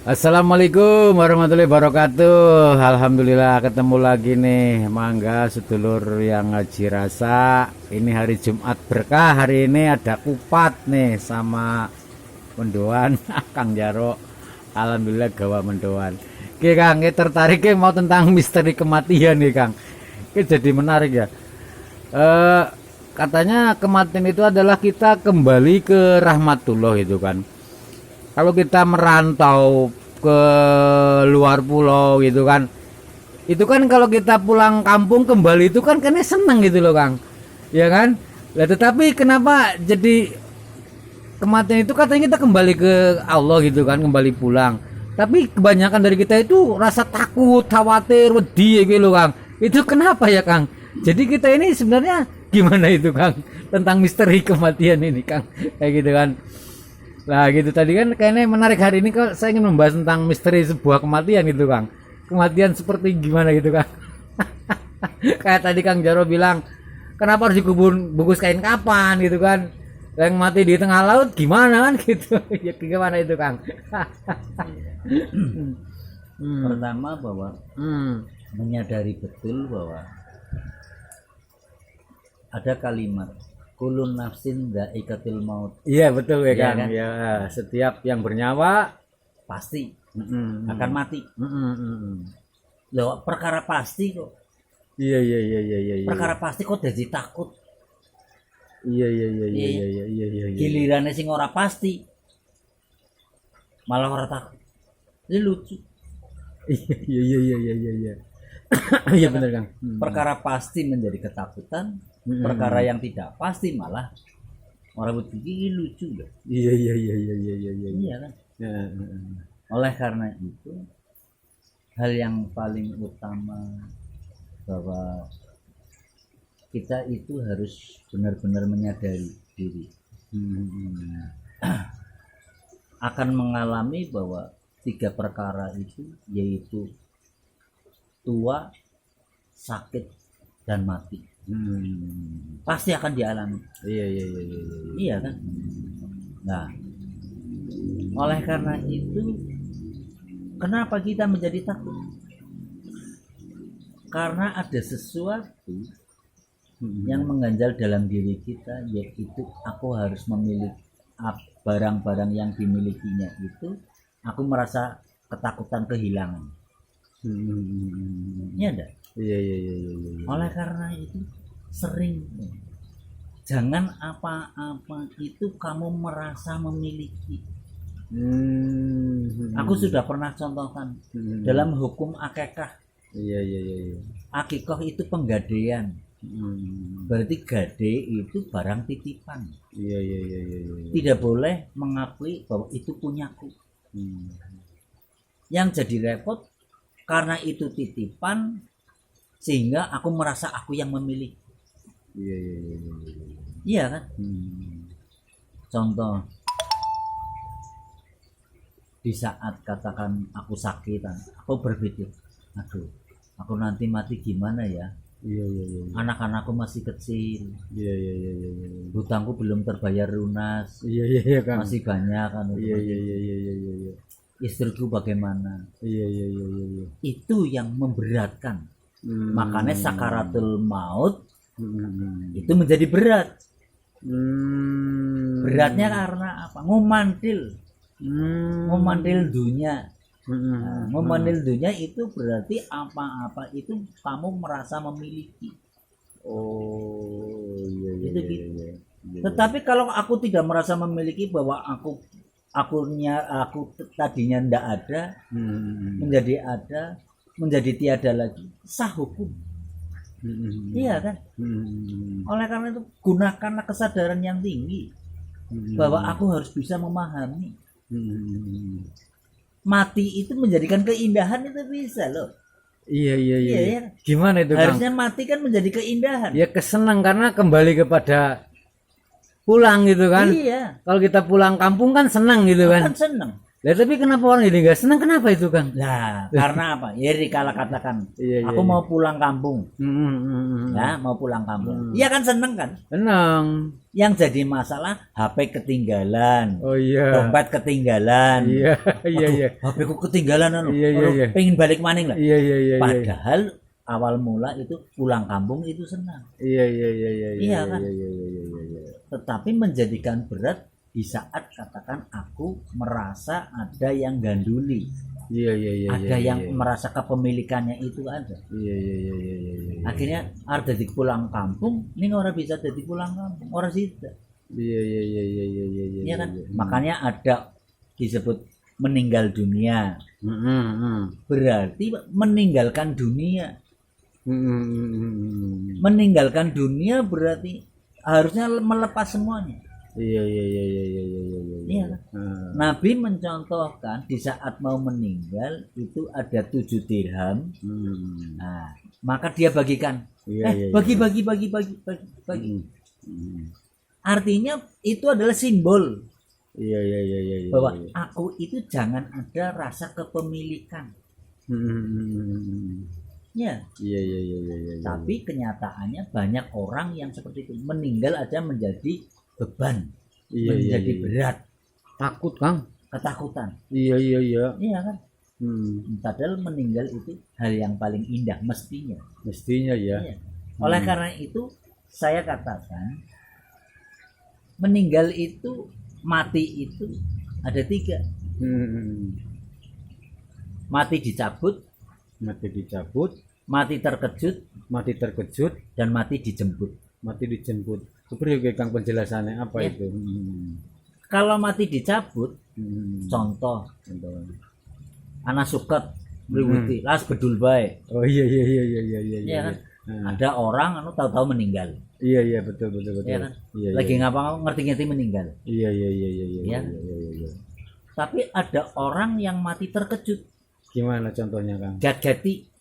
Assalamualaikum warahmatullahi wabarakatuh. Alhamdulillah ketemu lagi nih mangga sedulur yang ngaji rasa. Ini hari Jumat berkah. Hari ini ada kupat nih sama mendoan Kang Jaro. Alhamdulillah gawa mendoan. Oke Kang, tertarik mau tentang misteri kematian nih Kang. Ini jadi menarik ya. Katanya kematian itu adalah kita kembali ke rahmatullah itu kan. Kalau kita merantau ke luar pulau gitu kan, itu kan kalau kita pulang kampung kembali itu kan kayaknya seneng gitu loh Kang, ya kan? Lah tetapi kenapa jadi kematian itu katanya kita kembali ke Allah gitu kan, kembali pulang. Tapi kebanyakan dari kita itu rasa takut, khawatir, wedi gitu loh Kang. Itu kenapa ya Kang? Jadi kita ini sebenarnya gimana itu Kang? Tentang misteri kematian ini Kang, kayak gitu kan. Nah gitu tadi kan kayaknya menarik hari ini kok saya ingin membahas tentang misteri sebuah kematian gitu Kang. Kematian seperti gimana gitu Kang. Kayak tadi Kang Jaro bilang, kenapa harus dikubur bungkus kain kapan gitu kan. Yang mati di tengah laut gimana kan gitu. Ya gimana itu Kang. Pertama bahwa menyadari betul bahwa ada kalimat kulun nafsin dha'iqatul maut. Iya betul ya Iya Kang. kan? Ya, setiap yang bernyawa Pasti akan mati. Loh, perkara pasti kok. Iya iya iya iya iya. Perkara pasti kok jadi takut. Iya iya iya iya iya iya iya. Gilirannya sing ora pasti malah ora takut. Ini lucu. Iya iya iya iya iya iya. Iya benar Kang. Perkara pasti menjadi ketakutan, perkara yang tidak pasti malah orang begini lucu loh. Iya iya iya iya iya iya iya. Iya kan? Ya, Oleh karena itu hal yang paling utama bahwa kita itu harus benar-benar menyadari diri akan mengalami bahwa 3 perkara itu yaitu tua, sakit, dan mati. Pasti akan dialami. iya iya iya iya. Iya kan? Nah, oleh karena itu kenapa kita menjadi takut? Karena ada sesuatu yang mengganjal dalam diri kita, yaitu aku harus memiliki barang-barang yang dimilikinya itu, aku merasa ketakutan kehilangan. Iya enggak? Iya iya iya iya. Oleh karena itu sering jangan apa-apa itu kamu merasa memiliki. Aku sudah pernah contohkan dalam hukum akikah. Iya iya iya iya. Akikah itu penggadaian. Berarti gade itu barang titipan. Iya iya iya iya. Tidak boleh mengakui bahwa itu punyaku. Yang jadi repot karena itu titipan sehingga aku merasa aku yang memiliki. Iya iya iya. Iya kan? Contoh di saat katakan aku sakitan, aku berpikir, aduh, aku nanti mati gimana ya? Iya iya iya. Anak-anakku masih kecil, Iya iya iya iya. hutangku belum terbayar lunas, Iya iya iya Kang. masih banyak kan? Iya iya iya iya iya iya. Istriku bagaimana? Iya iya iya iya. Itu yang memberatkan. Makanya sakaratul maut itu menjadi berat. Beratnya karena apa? Ngumandil dunia. Ngumandil dunia itu berarti apa-apa itu kamu merasa memiliki. Oh iya iya. Itu gitu. Tetapi kalau aku tidak merasa memiliki, bahwa aku tadinya ndak ada, menjadi ada, menjadi tiada lagi, sah hukum. Iya kan? Oleh karena itu gunakanlah kesadaran yang tinggi bahwa aku harus bisa memahami. Mati itu menjadikan keindahan, itu bisa loh. Iya iya iya. Iya, Gimana itu Kang? harusnya mati kan menjadi keindahan. Ya kesenang karena kembali kepada pulang gitu kan. Iya, Kalau kita pulang kampung kan senang gitu kan. kan seneng. Lah tapi kenapa orang jadi nggak senang? Kenapa itu, Kang? Nah, karena apa? Ya dikala katakan, Iya, aku iya. mau pulang kampung. Ya, mau pulang kampung. Iya kan seneng kan? Senang. Yang jadi masalah HP ketinggalan, Oh iya. dompet ketinggalan. Iya, iya, iya. HP ku ketinggalan anu. Iya, iya, iya. Pengen balik maning lah. Iya, iya, iya. Padahal awal mula itu pulang kampung itu senang. Iya, iya, iya, iya. Iya kan? Iya, iya, iya, iya, iya. Tetapi menjadikan berat di saat katakan aku merasa ada yang ganduli. Iya, iya, iya. Ada iya, yang iya. merasa kepemilikannya itu ada. Iya, iya, iya, iya, iya, iya. Akhirnya arep dadi pulang kampung, ning ora bisa dadi pulang kampung, ora sida. Iya, iya, iya, iya, iya, iya, iya. Iya kan? Makanya ada disebut meninggal dunia. Berarti meninggalkan dunia. Meninggalkan dunia berarti harusnya melepas semuanya. Iya, iya, iya, iya, iya, iya, iya, iya. Iya kan? Nabi mencontohkan di saat mau meninggal itu ada 7 dirham. Nah, maka dia bagikan. Iya, iya, iya. Bagi. Artinya itu adalah simbol Iya, iya, iya, iya, iya. bahwa aku itu jangan ada rasa kepemilikan. Ya, Iya, iya, iya, iya, iya. tapi kenyataannya banyak orang yang seperti itu meninggal aja menjadi beban, Iya, iya, menjadi iya. berat, Takut, Kang. ketakutan. Iya, iya, iya. Iya kan? Padahal meninggal itu hal yang paling indah mestinya. Mestinya ya. Iya. Oleh karena itu saya katakan meninggal itu, mati itu ada 3. Mati dicabut, Mati dicabut, mati terkejut, mati terkejut, dan mati dijemput. mati dijemput. Seperti Kang penjelasannya apa Ya. itu? Kalau mati dicabut, contoh anak suket mriwiti las bedul bae. Oh iya, iya, iya, iya, iya, iya. Iya kan? Ada orang tahu-tahu meninggal. Iya, iya, betul, betul, betul. Iya kan? Iya, Lagi ngapa ngerti-ngerti meninggal. iya, iya, iya, iya, iya, Iya. iya, iya, iya. Tapi ada orang yang mati terkejut, Gimana contohnya, Kang? gat-gati.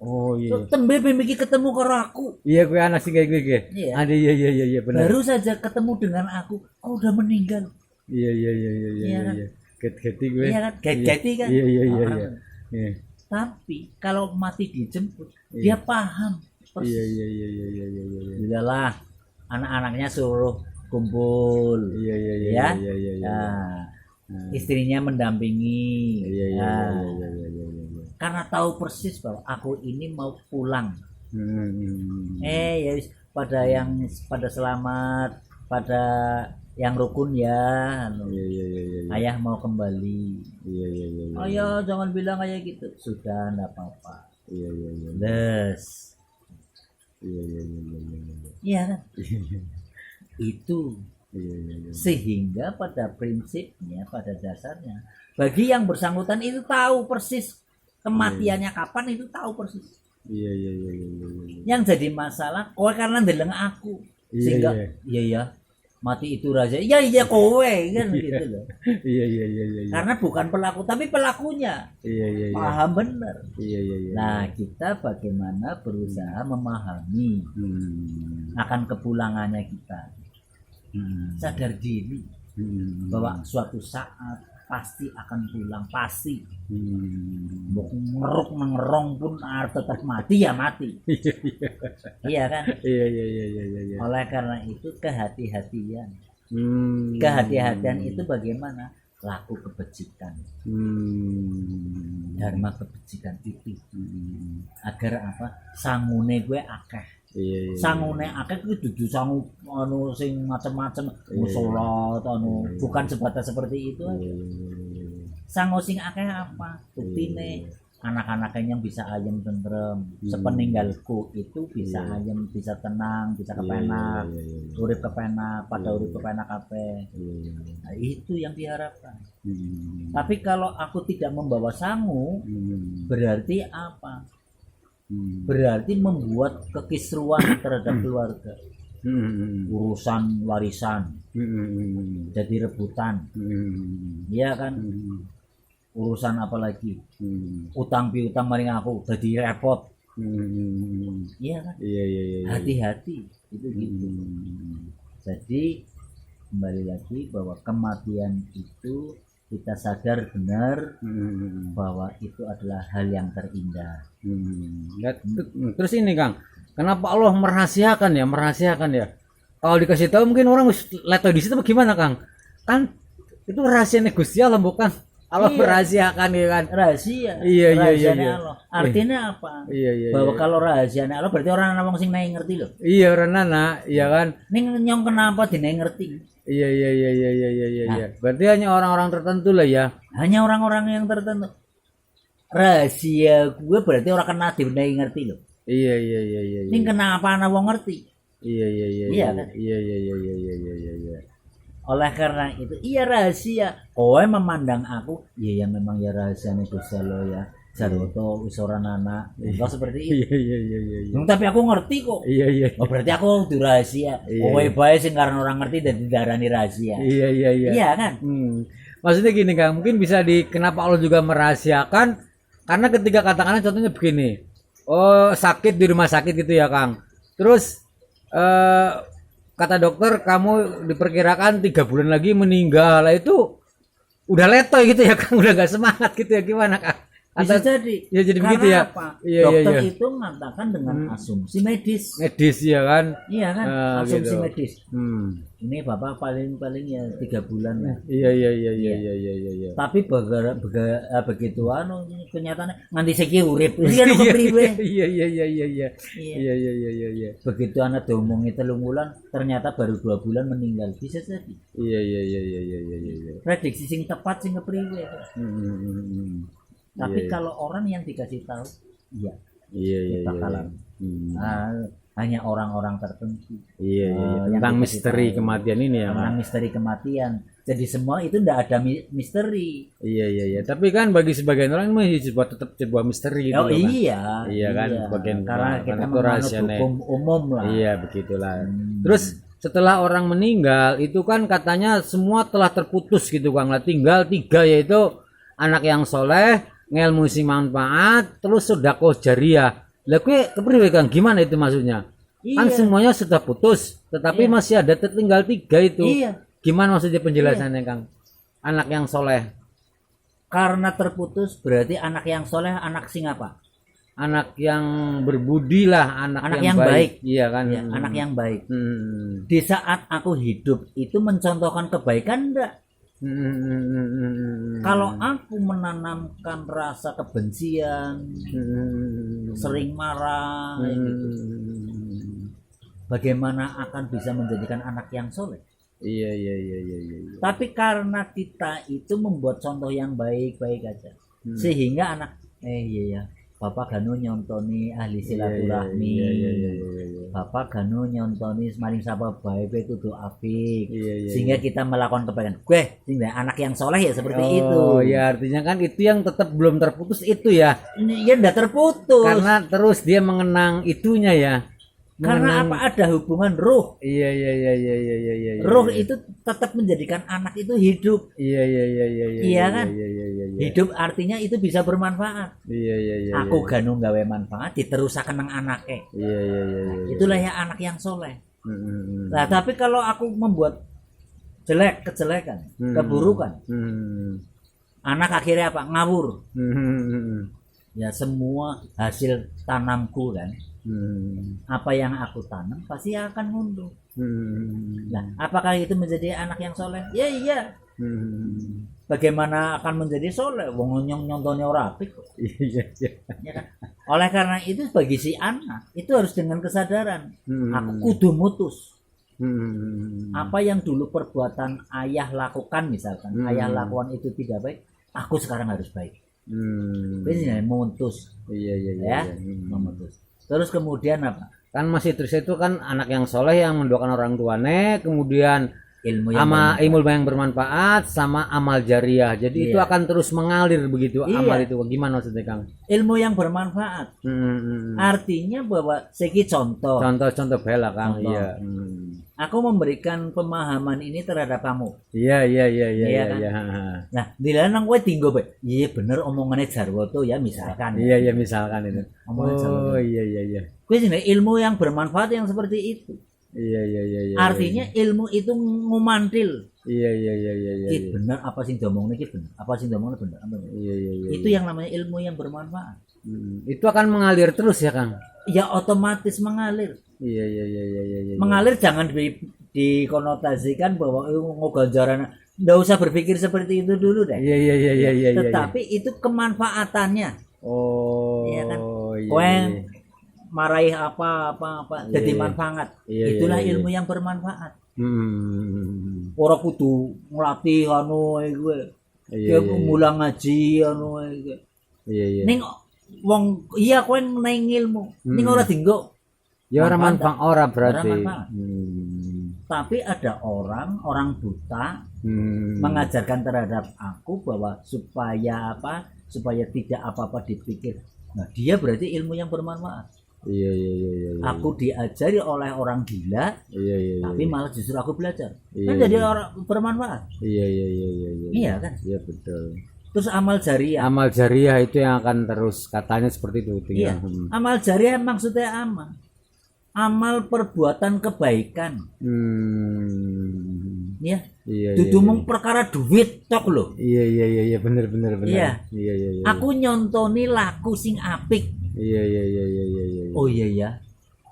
Oh iya. Tembe iki ketemu karo aku. Iya, gue anak sih kayak gue. Iya. Ada, iya, iya, iya, iya, benar. Baru saja ketemu dengan aku, kau udah meninggal. Iya, iya, iya, iya, iya, Iya kan? iya. Get-geti gue. Iya kan? Gat-gati kan? Iya, iya, iya, Orang. iya. Iya. Tapi kalau mati dijemput, Iya. dia paham. Iya, iya, iya, iya, iya, iya, iya. Udahlah, anak-anaknya suruh kumpul. Iya, iya, iya, Ya. iya, iya, iya. Nah, istrinya mendampingi. Iya, iya, Nah, iya, iya, iya, iya, iya. karena tahu persis bahwa aku ini mau pulang. Ya wis, pada selamat, pada yang rukun ya. Iya, iya, iya, iya. Ayah mau kembali. Iya, iya, iya, iya. Ayah jangan bilang kayak gitu. Sudah enggak apa-apa. Iya, iya, iya. Les. Iya, iya, iya, iya, iya. Iya kan? Itu Iya, iya, iya. sehingga pada prinsipnya, pada dasarnya, bagi yang bersangkutan itu tahu persis kematiannya kapan, itu tahu persis. Iya, iya, iya, iya, iya, iya. Yang jadi masalah kowe karena ndeleng aku, Iya, sehingga iya. iya ya mati itu raja, iya kowe kan gitu loh. Iya, iya, iya, iya, iya. Karena bukan pelaku tapi pelakunya Iya, iya, iya. paham benar. Iya, iya, iya. Nah, kita bagaimana berusaha memahami akan kepulangannya kita, sadar diri bahwa suatu saat pasti akan pulang, pasti. Mbok ngeruk mengerong pun tetap mati ya mati. Iya kan? Iya, iya, iya, iya, iya, iya. Oleh karena itu kehati-hatian. Hmm. Kehati-hatian itu bagaimana? Laku kebajikan, dharma kebajikan itu. Agar apa? Sangune gue akeh. Iya, iya. Sangune akeh kuwi dudu sangu anu sing macem-macem salat anu, bukan sebatas seperti itu aja. Sangu sing akeh apa? Buktine anak-anaknya yang bisa ayem tentrem, sepeninggalku itu bisa ayem, bisa tenang, bisa kepenak, urip kepenak, pada urip kepenak kabeh. Nah, itu yang diharapkan. Tapi kalau aku tidak membawa sangu, berarti apa? Berarti membuat kekisruan terhadap keluarga, urusan warisan jadi rebutan, iya kan? Urusan apalagi utang piutang maring aku jadi repot, iya kan? Iya, iya, iya. Hati-hati itu gitu. Jadi kembali lagi bahwa kematian itu kita sadar benar bahwa itu adalah hal yang terindah. Ya, terus ini Kang, kenapa Allah merahasiakan ya? Kalau dikasih tahu mungkin orang leto di situ bagaimana Kang? Kan itu rahasianya Gusti Allah bukan? Allah merahasiakan ya kan? Rahasia. Iya. Allah. Artinya apa? Iya. Bahwa kalau rahasianya Allah berarti orang wong sing naik ngerti loh. Iya orang nana, iya kan? Ning nyong kenapa dinaik ngerti? Iya. Berarti hanya orang-orang tertentu lah ya. Hanya orang-orang yang tertentu. Rahasia gue berarti orang kena dinaik ngerti loh. Iya. Ning kenapa ana wong ngerti? Iya. Iya kan? Iya. Oleh karena itu, iya rahasia. Kowe memandang aku, ya memang ya rahasianya Gusti Allah ya. Jarwoto usoran anak, enggak seperti itu. Iya. Tapi aku ngerti kok. Iya. Oh berarti aku kudu rahasia. Kowe bae sing karena orang ngerti dan didarani rahasia. Iya. Iya kan? Maksudnya gini Kang, mungkin bisa kenapa Allah juga merahasiakan? Karena ketika katakanlah contohnya begini, oh sakit di rumah sakit gitu ya Kang. Terus kata dokter kamu diperkirakan 3 bulan lagi meninggal. Lah itu udah letoy gitu ya Kang, udah gak semangat gitu ya gimana Kang? Bisa jadi. Ya jadi karena begitu ya. Apa? Iya, dokter iya. itu mengatakan dengan asumsi medis. Medis ya kan? Iya kan? Asumsi gitu. medis. Ini Bapak paling ya 3 bulan ya. Iya. Tapi begitu kenyataannya nganti seki urip. Iki kan kepriwe? Iya. Begitu anak diomongi 3 bulan, ternyata baru 2 bulan meninggal. Bisa jadi. Iya. Prediksi sing tepat sing kepriwe. Tapi kalau orang yang dikasih tahu, iya. Bakalan. Hanya orang-orang tertentu. Iya. Tentang misteri kematian ini ya. Tentang misteri kematian. Jadi semua itu tidak ada misteri. Iya. Tapi kan bagi sebagian orang ini tetap sebuah misteri gitu. Oh iya. Iya kan. Bagian karena kita menganut hukum umum lah. Iya begitulah. Terus setelah orang meninggal itu kan katanya semua telah terputus gitu Kang. Tinggal 3 yaitu anak yang soleh, ngelmu sing manfaat, terus sedekah jariah. Lah kuwi kepriwe Kang? Gimana itu maksudnya? Kan semuanya sudah putus, tetapi masih ada tertinggal 3 itu. Iya. Gimana maksudnya penjelasannya Kang? Anak yang soleh. Karena terputus berarti anak yang soleh anak sing apa? Anak yang berbudi lah, anak yang baik. Iya kan? Ya, anak yang baik. Di saat aku hidup itu mencontohkan kebaikan enggak? Kalau aku menanamkan rasa kebencian, sering marah, gitu, bagaimana akan bisa menjadikan anak yang soleh? Iya. Tapi karena kita itu membuat contoh yang baik-baik aja, sehingga anak, Bapak Ganu nyontoni ahli silaturahmi, Bapak Ganu nyontoni maring sapa bae kudu apik, sehingga kita melakukan kebaikan. Sehingga anak yang soleh ya seperti itu. Oh ya artinya kan itu yang tetap belum terputus itu ya. Ini ya enggak terputus. Karena terus dia mengenang itunya ya. Karena apa? Ada hubungan ruh. Iya. Ruh itu tetap menjadikan anak itu hidup. Iya. Iya kan? Hidup artinya itu bisa bermanfaat. Iya. Aku ganu gawe manfaat diterusaken nang anake. Iya. Itulah ya anak yang soleh. Nah, tapi kalau aku membuat kejelekan, keburukan, anak akhirnya apa? Ngawur. Ya semua hasil tanamku kan. Apa yang aku tanam pasti akan ngunduh. Nah, apakah itu menjadi anak yang soleh? Ya iya. Bagaimana akan menjadi soleh? Wong nyontonnya ora apik. Iya. Ya kan? Oleh karena itu bagi si anak itu harus dengan kesadaran. Aku kudu mutus. Apa yang dulu perbuatan ayah lakukan misalkan, ayah lakukan itu tidak baik, aku sekarang harus baik. Ini memutus. Iya. Memutus. Terus kemudian apa? Kan masih terus itu kan anak yang soleh yang mendoakan orang tuanya, kemudian ilmu yang bermanfaat sama amal jariah. Jadi itu akan terus mengalir begitu amal itu. Gimana maksudnya Kang? Ilmu yang bermanfaat. Artinya bahwa segi contoh bela Kang. Iya. Aku memberikan pemahaman ini terhadap kamu. Iya. Kan? Nah, dilarang kowe tinggo bae. Iya bener omongannya Jarwoto ya misalkan. Iya misalkan itu. Omongan Jarwoto. Oh iya. Kowe ilmu yang bermanfaat yang seperti itu. Iya. Artinya ilmu itu ngumantil. Iya. Ki bener apa sing diomongne ki bener. Apa sing diomongne bener. Iya. Itu yang namanya ilmu yang bermanfaat. Itu akan mengalir terus ya, Kang? Ya otomatis mengalir. Iya. Mengalir jangan dikonotasikan bahwa ganjaran. Nggak usah berpikir seperti itu dulu deh. Iya. Tetapi itu kemanfaatannya. Oh. Iya kan? Iya. Marahi apa jadi manfaat. Itulah ilmu yang bermanfaat. Ora kudu nglatih anu gue. Mulang ngaji anu gue. Iya. Ning wong iya kowe neng ilmu. Ning ora dienggo. Ya ora manfaat ora berarti. Tapi ada orang buta mengajarkan terhadap aku bahwa supaya tidak apa-apa dipikir. Nah, dia berarti ilmu yang bermanfaat. Iya. Aku diajari oleh orang gila, tapi malah justru aku belajar. Kan jadi orang bermanfaat. Iya. Iya kan? Iya betul. Terus amal jariah. Amal jariah itu yang akan terus katanya seperti itu. Iya. Amal jariah maksudnya apa? Amal perbuatan kebaikan. Ya. Dudu mung perkara duit tok lho. Iya bener. Iya. Aku nyontoni laku sing apik. Iya. Oh iya ya.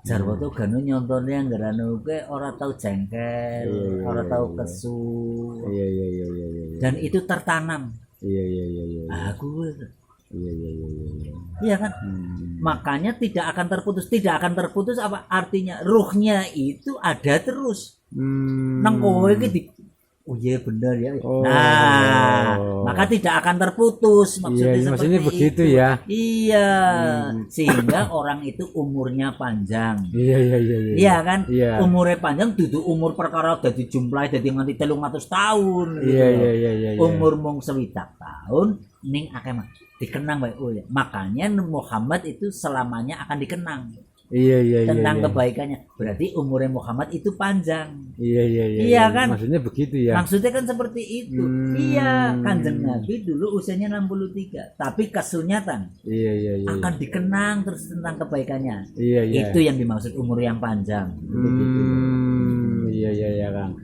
Jarwo tuh ganu nyontoni anggaran oke ora tau jengkel, ora tau kesu. Iya. Dan itu tertanam. Iya. Aku. Iya. Iya kan? Makanya tidak akan terputus apa artinya? Ruhnya itu ada terus. Nang kowe iki oh iya benar ya. Nah, maka tidak akan terputus maksudnya maksudnya begitu itu. Ya. Iya. Sehingga orang itu umurnya panjang. Iya. Iya kan? Iya. Umurnya panjang dudu umur perkara dadi jumlahe dadi nganti 300 tahun gitu. Iya. Umur mung 1 tahun ning akeh dikenang baik. Oh ya. Makanya Muhammad itu selamanya akan dikenang. Iya. Tentang kebaikannya. Berarti umurnya Muhammad itu panjang. Iya. Iya kan? Maksudnya begitu ya. Maksudnya kan seperti itu. Iya, Kanjeng Nabi dulu usianya 63, tapi kesunyatan. Iya. Akan dikenang terus tentang kebaikannya. Iya. Itu yang dimaksud umur yang panjang. Iya, Kang.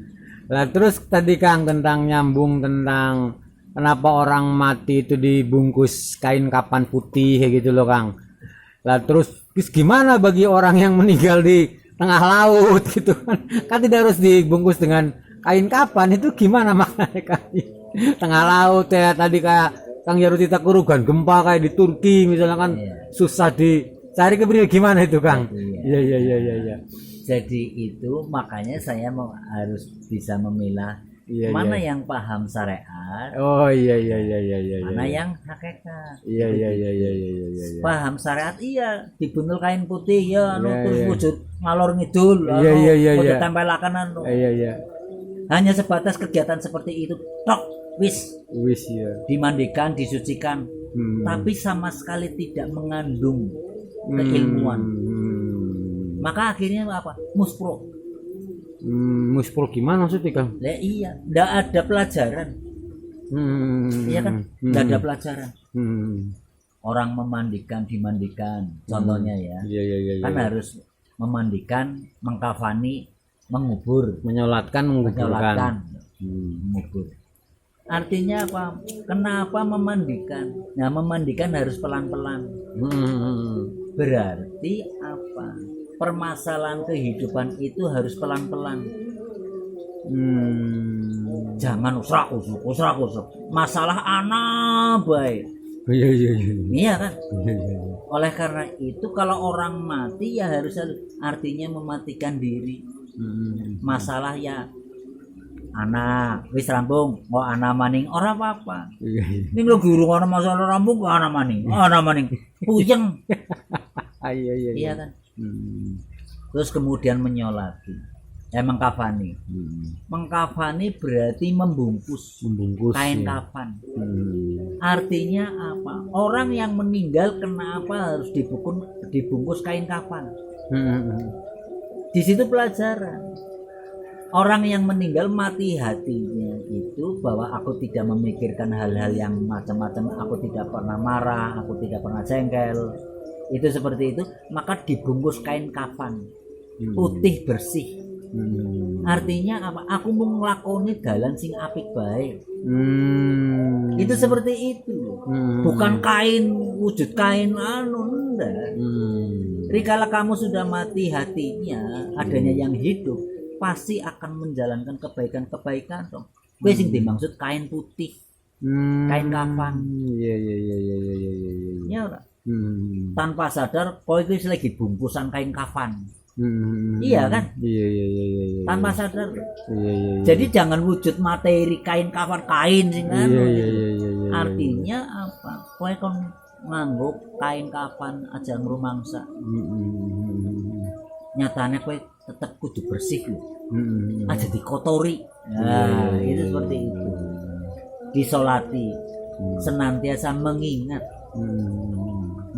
Lah terus tadi Kang tentang nyambung tentang kenapa orang mati itu dibungkus kain kapan putih kayak gitu loh, Kang. Lah terus gimana bagi orang yang meninggal di tengah laut gitu kan? Kan tidak harus dibungkus dengan kain kapan, itu gimana maknanya kain tengah laut ya tadi kayak Kang Jarwo Tita Kurugan gempa kayak di Turki misalnya kan susah dicari kebenaran gimana itu Kang? Iya. Jadi itu makanya saya harus bisa memilah mana yang paham syariat. Oh iya. Mana yang hakikat. Iya. Paham syariat iya dibuntul kain putih ya terus wujud ngalor ngidul wujud tempelakan anu. Iya. Hanya sebatas kegiatan seperti itu tok wis ya. Dimandikan, disucikan. Tapi sama sekali tidak mengandung keilmuan. Maka akhirnya apa? Muspro. Muspro gimana maksudnya Kang? Lah iya, enggak ada pelajaran. Iya kan? Enggak ada pelajaran. Orang dimandikan, contohnya ya. Iya. Kan harus memandikan, mengkafani, mengubur, menyolatkan, menguburkan. Mengubur. Artinya apa? Kenapa memandikan? Nah, memandikan harus pelan-pelan. Berarti apa? Permasalahan kehidupan itu harus pelan-pelan. Jangan usrak. Masalah anak baik. Iya kan? Oleh karena itu kalau orang mati ya harus artinya mematikan diri. Masalah ya anak wis rampung, mau anak maning ora apa-apa. Ning lho guru ana masalah rampung kok anak maning. Puyeng. Iya kan? Terus kemudian menyolati, mengkafani. Mengkafani berarti membungkus kain kafan. Artinya apa? Orang yang meninggal kenapa harus dibungkus kain kafan? Di situ pelajaran. Orang yang meninggal mati hatinya itu bahwa aku tidak memikirkan hal-hal yang macam-macam, aku tidak pernah marah, aku tidak pernah jengkel. Itu seperti itu, maka dibungkus kain kafan putih bersih. Artinya apa? Aku mau nglakoni dalan sing apik bae. Itu seperti itu. Bukan kain, wujud kain enggak. Rikala kamu sudah mati hatinya, adanya yang hidup, pasti akan menjalankan kebaikan-kebaikan dong. Kowe sing dimaksud kain putih. Kain kafan. Iya. Ya ora? Tanpa sadar kowe iki lagi bungkusan kain kafan. Iya kan? Iya. Tanpa sadar. Iya. Jadi jangan wujud materi kain kafan kain sing anu. Iya. Artinya apa? Kowe kon nganggo kain kafan aja ngrumangsa. Nyatane kowe tetep kudu bersih lho. Aja dikotori. Nah, itu seperti itu. Disolati, senantiasa mengingat.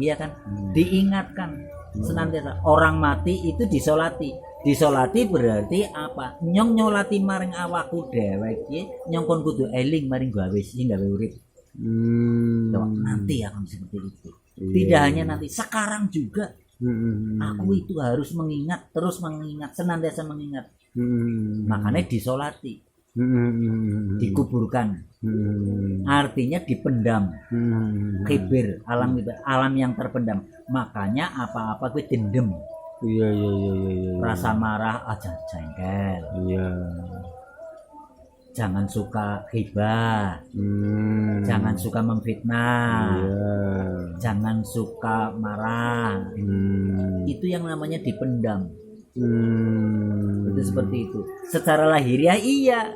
Iya kan? Diingatkan. Senantiasa orang mati itu disolati. Disolati berarti apa? Nyong nyolati maring awakku dhewek iki, nyong kon kudu eling maring gawe sing gawe urip. Nanti akan seperti itu. Tidak hanya nanti, sekarang juga. Aku itu harus mengingat, terus mengingat, senantiasa mengingat. Makanya disolati, dikuburkan. Artinya dipendam. Kibir, alam yang terpendam. Makanya apa-apa gue dendam. Iya. Rasa marah aja jengkel. Iya. Jangan suka ghibah. Jangan suka memfitnah. Iya. Jangan suka marah. Itu yang namanya dipendam. Itu seperti itu. Secara lahiriah iya.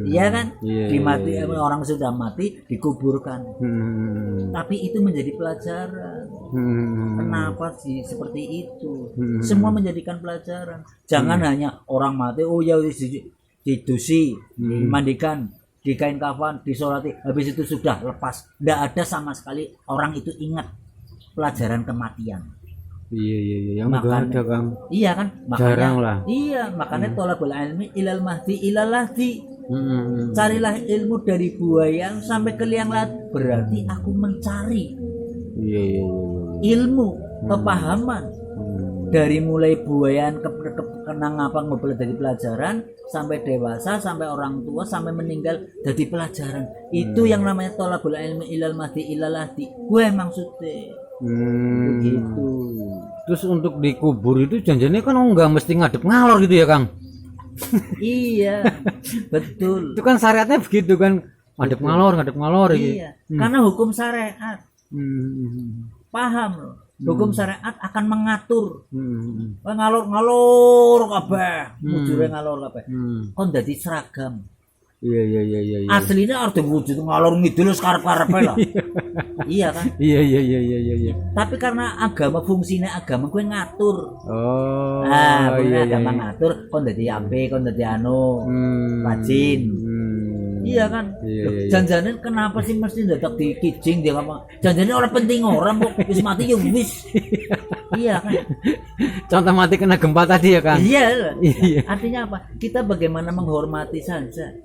Iya kan? Dimati orang sudah mati dikuburkan. Tapi itu menjadi pelajaran. Kenapa sih seperti itu? Semua menjadikan pelajaran. Jangan hanya orang mati, oh ya didusi, dimandikan, di kain kafan, disolati, habis itu sudah lepas. Tidak ada sama sekali orang itu ingat pelajaran kematian. Iya, yang enggak ada Kang. Iya kan? Makanya, jarang lah. Iya, makanya tolabul ilmi ilal mahdi ilal lahdi. Carilah ilmu dari buayan sampai ke liang lahat. Berarti aku mencari. Iya. Ilmu, kepahaman. Dari mulai buayan kenang apa ngobrol dari pelajaran sampai dewasa, sampai orang tua, sampai meninggal jadi pelajaran. Itu yang namanya tolabul ilmi ilal mahdi ilal lahdi. Gue maksudnya. Begitu. Terus untuk dikubur itu janjinya kan enggak mesti ngadep ngalor gitu ya Kang? Iya, betul. Itu kan syariatnya begitu kan, ngadep ngalor iya, karena hukum syariat. Paham loh. Hukum syariat akan mengatur. Ngalor kabeh, mujure ngalor kabeh. Kon dadi seragam. Iya. Aslinya harus wujud ngalor ngidul karep-karepe lah. Iya kan? Iya. Tapi karena agama, fungsinya agama gue ngatur. Oh. Iya, agama ngatur, kon dadi apik, kon dadi anu, rajin. Iya kan? Iya. Janjane kenapa sih mesti dadak dikijing dia ngomong. Janjane ora penting orang kok wis mati ya wis. Iya kan? Contoh mati kena gempa tadi ya Kang? Iya. Artinya apa? Kita bagaimana menghormati saja.